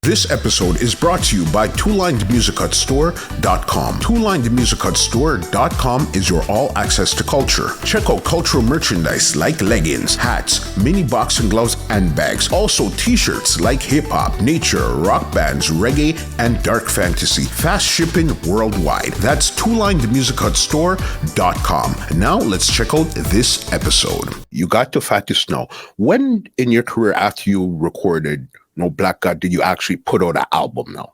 This episode is brought to you by TwoLinedMusicHutStore.com. TwoLinedMusicHutStore.com is your all-access to culture. Check out cultural merchandise like leggings, hats, mini boxing gloves, and bags. Also t-shirts like hip-hop, nature, rock bands, reggae, and dark fantasy. Fast shipping worldwide. That's TwoLinedMusicHutStore.com. Now let's check out this episode. You got to Fatis now. When in your career after you recorded No Black God did you actually put out an album now?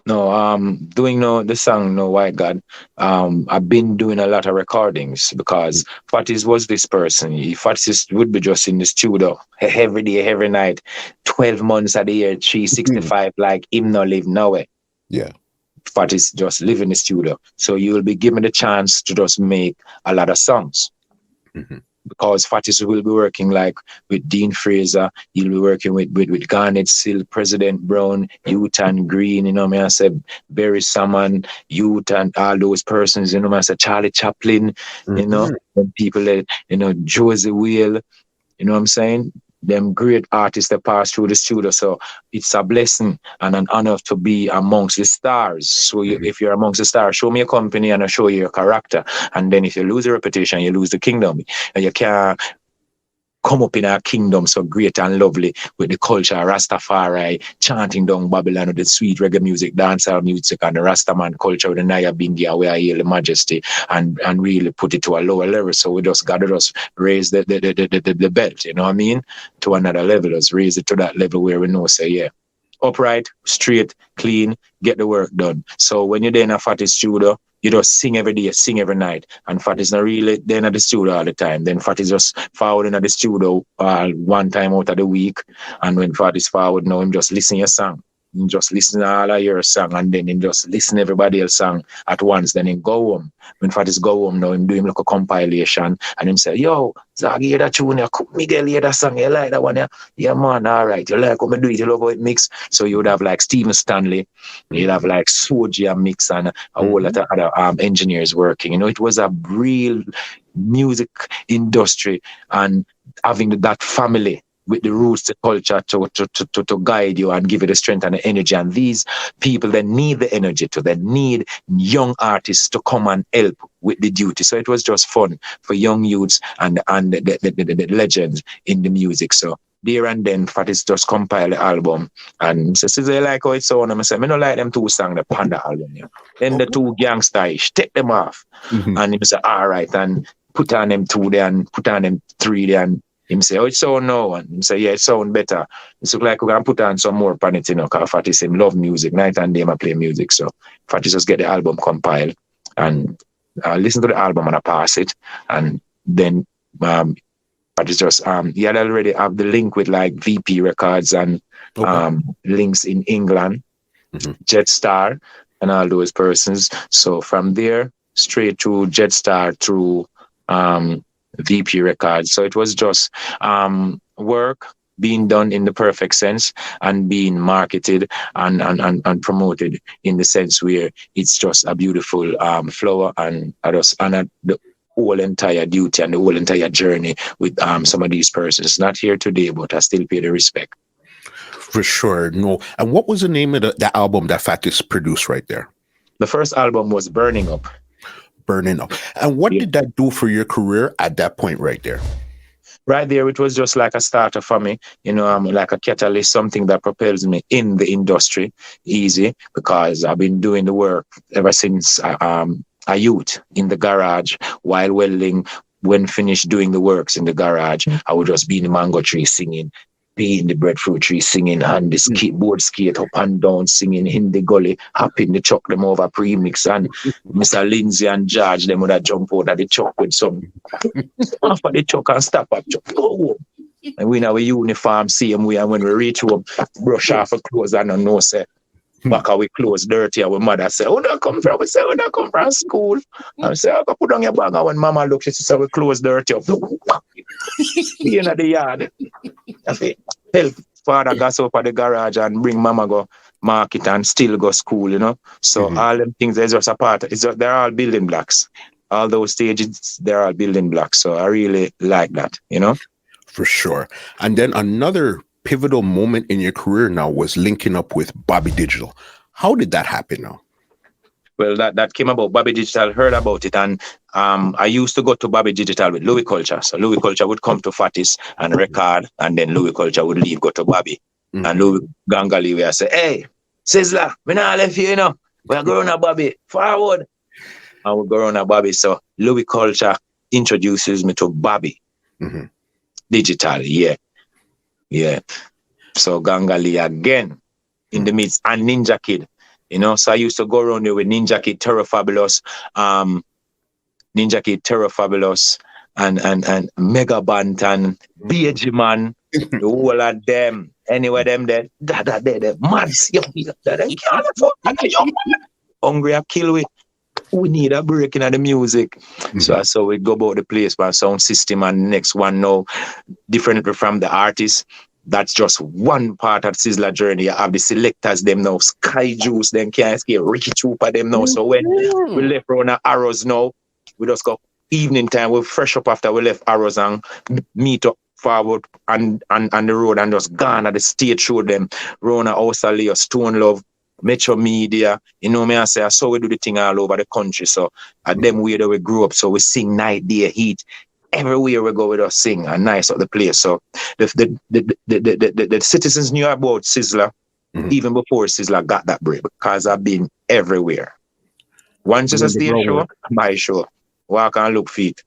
No, doing the song No White God. I've been doing a lot of recordings because Fatis was this person. Fatis would be just in the studio every day, every night, 12 months of the year, 365, like him no live nowhere. Yeah. Fatis just live in the studio. So you will be given the chance to just make a lot of songs. Mm-hmm. Because Fatis will be working like with Dean Fraser, he'll be working with Garnet Sill, President Brown, Utan Green, I said Barry Salmon, Utan, all those persons, I said Charlie Chaplin, and people that, Josie Whale, you know what I'm saying? Them great artists that pass through the studio. So it's a blessing and an honor to be amongst the stars. So if you're amongst the stars, show me a company and I'll show you your character. And then if you lose the reputation, you lose the kingdom. And you can't come up in our kingdom so great and lovely with the culture, Rastafari, chanting down Babylon with the sweet reggae music, dancehall music, and the Rastaman culture with the Naya Bindia, where I hail the majesty, and really put it to a lower level. So we just got to just raise the belt, you know what I mean, to another level. Just raise it to that level where we know, say, yeah, upright, straight, clean, get the work done. So when you're there in a Fatis studio, you just sing every day, sing every night. And Fatis not really then at the studio all the time. Then Fatis just forward in at the studio one time out of the week. And when Fatis forward now, him just listen your song. Him just listen to all of your song and then him just listen everybody else's song at once. Then him go home. When Fatis go home now, him do him like a compilation and him say, yo, Zag, hear that tune, Miguel, hear that song, you like that one? Yeah, man, all right. You like how I do it, you love how it mix. So you would have like Stephen Stanley, you'd have like Soji mix and a whole lot of other engineers working. It was a real music industry and having that family with the roots, the culture to guide you and give you the strength and the energy. And these people, they need the energy they need young artists to come and help with the duty. So it was just fun for young youths and the legends in the music. So there and then Fatis just compile the album and says, you like how it sound? And I say, I don't like them two songs, the Panda album. Yeah. Then the two gangster-ish, take them off. And he say, all right, and put on them two there and put on them three there and him say, oh, it sound now. And him say, yeah, it sound better. It's like we can put on some more on it, because Fatis him love music. Night and day I play music. So Fatis just get the album compiled and listen to the album and I pass it. And then Fatis just, he had already have the link with like VP Records and links in England, Jetstar and all those persons. So from there, straight to Jetstar through VP Records. So it was just work being done in the perfect sense and being marketed and promoted in the sense where it's just a beautiful flower, and I just honor the whole entire duty and the whole entire journey with some of these persons. Not here today, but I still pay the respect. For sure. No. And what was the name of the album that Fatis produced right there? The first album was Burning Up. Burning Up. And what did that do for your career at that point right there? Right there, it was just like a starter for me, like a catalyst, something that propels me in the industry easy, because I've been doing the work ever since a youth in the garage while welding. When finished doing the works in the garage, I would just be in the mango tree singing, be in the breadfruit tree singing, and the skateboard skate up and down singing in the gully, hopping the chuck them over premix, and Mr. Lindsay and George them would have jump out of the chuck with some off of the chuck and stop at chuck. Go. And we in our uniform same way, and when we reach home, brush off our clothes and no say back our clothes dirty, our mother say, "Oh, don't come from," we say, "Oh, don't come from school." I say, "I go put on your bag," and when mama look, she say, "We clothes dirty up." In the yard. I say, help father gas up at the garage and bring mama go market and still go school, So all them things, there's just a part. They're all building blocks. All those stages, they're all building blocks. So I really like that, For sure. And then another pivotal moment in your career now was linking up with Bobby Digital. How did that happen now? Well, that came about. Bobby Digital heard about it, and I used to go to Bobby Digital with Louis Culture. So Louis Culture would come to Fatis and record, and then Louis Culture would leave, go to Bobby. And Louis Gangali would say, "Hey, Sizzla, me not left you, you know. We're going to Bobby, forward." And we go around to Bobby. So Louis Culture introduces me to Bobby Digital, yeah. So Gangali again in the midst, and Ninja Kid. You know, so I used to go around there with Ninja Kid, Terror Fabulous, and Mega Bant and BG Man, the whole of them. Anyway, them there, that mads, hungry I kill we need a break in the music. So that's how we go about the place, by sound system, and next one now, differently from the artist. That's just one part of Sizzla journey. You have the selectors them now, Sky Juice, them can't escape, Ricky Trooper them now. So when we left around the Arrows now, we just go evening time, we fresh up after we left Arrows and meet up forward and the road and just gone at the stage show them, Rona House of Leo, Stone Love, Metro Media, you know me, I say, I saw we do the thing all over the country. So at them way that we grew up, so we sing Night, Day, Heat. Everywhere we go with us sing and nice up the place. So the citizens knew about Sizzla even before Sizzla got that break, because I've been everywhere. Once it's a stage show, my show. Walk and look feet.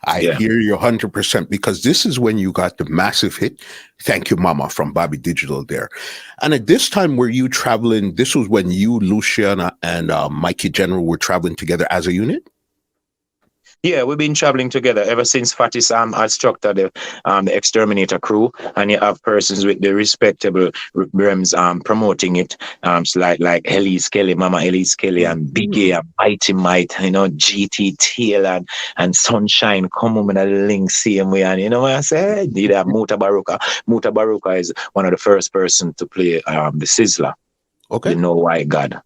I hear you 100%, because this is when you got the massive hit, Thank You Mama, from Bobby Digital there. And at this time, were you traveling, this was when you, Luciana, and Mikey General were traveling together as a unit? Yeah, we've been traveling together ever since Fatis had structured the Xterminator crew, and you have persons with the respectable realms promoting it, so like Elise Kelly, Mama Elise Kelly, and Big A, and Mighty Might, you know, GT Taylor and Sunshine come on with a link same way, and you know what I say? Need a Muta Baruka. Muta Baruka is one of the first person to play the Sizzla. Okay. You know why God.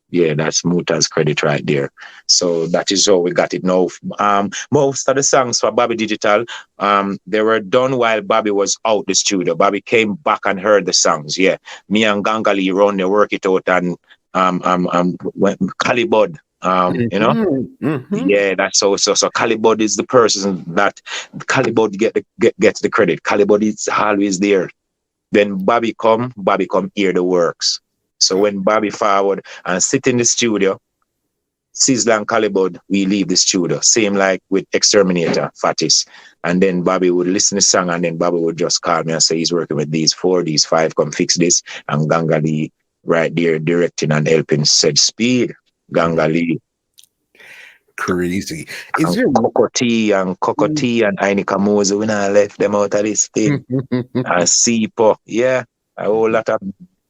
Yeah, that's Muta's credit right there. So that is how we got it now. Most of the songs for Bobby Digital, they were done while Bobby was out the studio. Bobby came back and heard the songs. Yeah, me and Gangali run, they work it out, and Calibud, you know, yeah, that's so Calibud is the person that Calibud gets the credit. Calibud is always there. Then Bobby come hear the works. So when Bobby forward and sit in the studio, Sizzla and Calibud, we leave the studio. Same like with Xterminator, Fatis. And then Bobby would listen to the song, and then Bobby would just call me and say he's working with these 4, these 5, come fix this. And Gangali right there directing and helping, said speed. Gangali. Crazy. Is there Cocotti and Ainika Mose, we not left them out of this thing. And Sipo, yeah, a whole lot of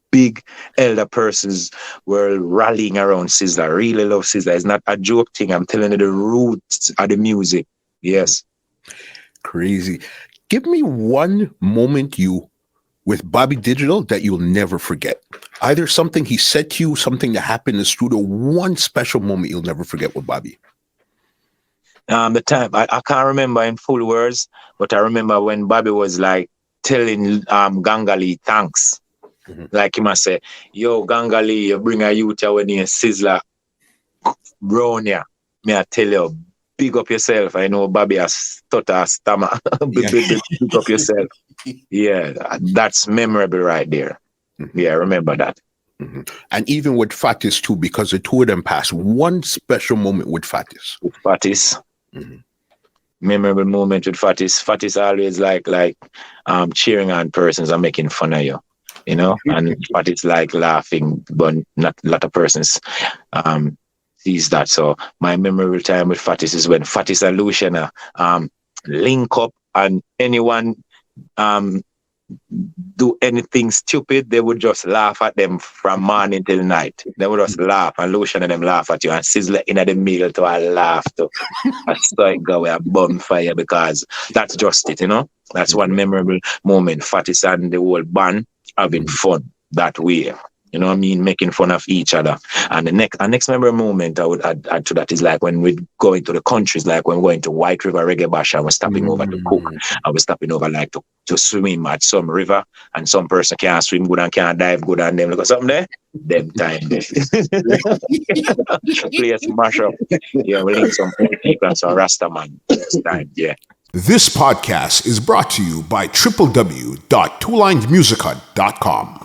big elder persons were rallying around Sizzla. Really love Sizzla. It's not a joke thing. I'm telling you the roots of the music. Yes. Crazy. Give me one moment with Bobby Digital that you'll never forget. Either something he said to you, something that happened in the studio, one special moment you'll never forget with Bobby. The time, I can't remember in full words, but I remember when Bobby was like telling Gangali thanks. Like he must say, yo, Gangali, you bring a youth here when you're Sizzla brown here. May I tell you, big up yourself. I know Bobby has stutter, stammer. Big up yourself. Yeah, that's memorable right there. Yeah, remember that. And even with Fatis too, because the two of them passed. One special moment with Fatis. With Fatis. Memorable moment with Fatis. Fatis always like cheering on persons and making fun of you. You know, and Fatis like laughing, but not a lot of persons sees that. So my memorable time with Fatis is when Fatis and Luciana link up, and anyone do anything stupid, they would just laugh at them from morning till night. They would just laugh, and Luciana and them laugh at you, and Sizzla in the middle to a laugh to a start go with a bonfire, because that's just it, you know. That's one memorable moment. Fatis and the whole band having fun that way, you You know what I mean? Making fun of each other. And the next memorable moment I would add to that is like when we go into the countries, like when we're going to White River Reggae Bash and we're stopping over to cook. And we're stopping over like to swim at some river, and some person can't swim good and can't dive good, and them look at something there. Them time. Play some mash up. Yeah, we link some people and some Rasta man. Next time, yeah. This podcast is brought to you by www.twolinedmusichut.com.